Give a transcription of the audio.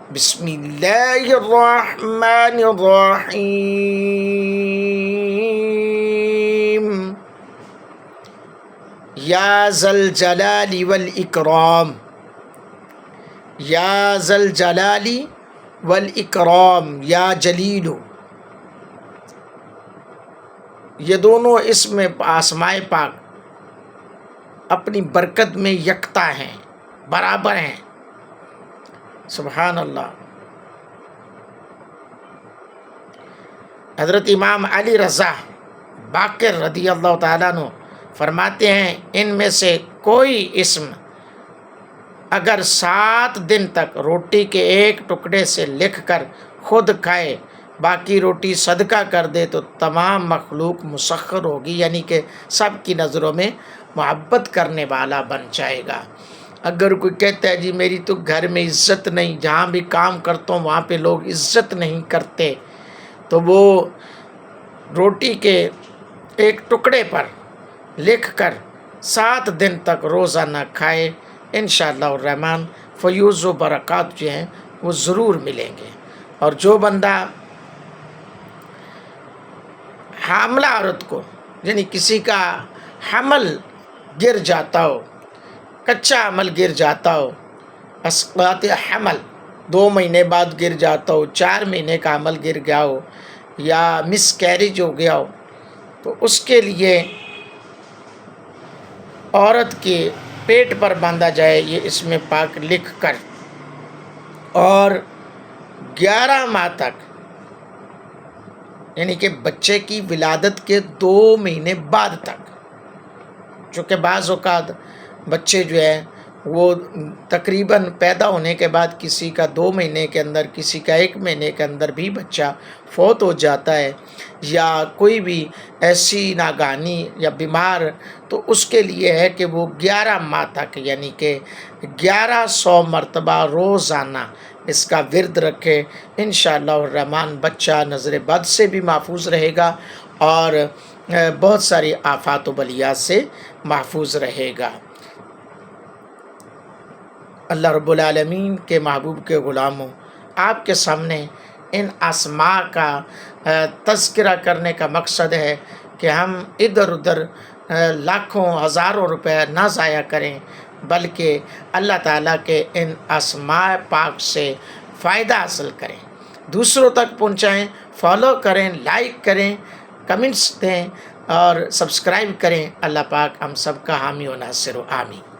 بسم اللہ الرحمن الرحیم یا ذا الجلال والاکرام، یا ذا الجلال والاکرام، یا جلیل، یہ دونوں اسم اسماء پاک اپنی برکت میں یکتا ہیں، برابر ہیں۔ سبحان اللہ۔ حضرت امام علی رضا باقر رضی اللہ تعالیٰ عنہ فرماتے ہیں، ان میں سے کوئی اسم اگر 7 دن تک روٹی کے ایک ٹکڑے سے لکھ کر خود کھائے، باقی روٹی صدقہ کر دے تو تمام مخلوق مسخر ہوگی، یعنی کہ سب کی نظروں میں محبت کرنے والا بن جائے گا۔ اگر کوئی کہتا ہے جی میری تو گھر میں عزت نہیں، جہاں بھی کام کرتا ہوں وہاں پہ لوگ عزت نہیں کرتے، تو وہ روٹی کے ایک ٹکڑے پر لکھ کر 7 دن تک روزانہ کھائے، انشاءاللہ الرحمن فیوز و برکات جو ہیں وہ ضرور ملیں گے۔ اور جو بندہ حاملہ عورت کو، یعنی کسی کا حمل گر جاتا ہو، کچا حمل گر جاتا ہو، اسقاط حمل 2 مہینے بعد گر جاتا ہو، 4 مہینے کا حمل گر گیا ہو، یا مس کیریج ہو گیا ہو، تو اس کے لیے عورت کے پیٹ پر باندھا جائے یہ اسم پاک لکھ کر، اور 11 ماہ تک، یعنی کہ بچے کی ولادت کے 2 مہینے بعد تک، چونکہ بعض اوقات بچے جو ہیں وہ تقریباً پیدا ہونے کے بعد کسی کا 2 مہینے کے اندر، کسی کا 1 مہینے کے اندر بھی بچہ فوت ہو جاتا ہے، یا کوئی بھی ایسی ناگہانی یا بیمار، تو اس کے لیے ہے کہ وہ 11 ماہ تک، یعنی کہ 1100 مرتبہ روزانہ اس کا ورد رکھے، انشاءاللہ الرحمن بچہ نظر بد سے بھی محفوظ رہے گا اور بہت ساری آفات و بلیات سے محفوظ رہے گا۔ اللہ رب العالمین کے محبوب کے غلاموں، آپ کے سامنے ان اسماء کا تذکرہ کرنے کا مقصد ہے کہ ہم ادھر ادھر لاکھوں ہزاروں روپے نہ ضائع کریں، بلکہ اللہ تعالیٰ کے ان اسماء پاک سے فائدہ حاصل کریں، دوسروں تک پہنچائیں، فالو کریں، لائک کریں، کمنٹس دیں اور سبسکرائب کریں۔ اللہ پاک ہم سب کا حامی و ناصر ہو، آمین۔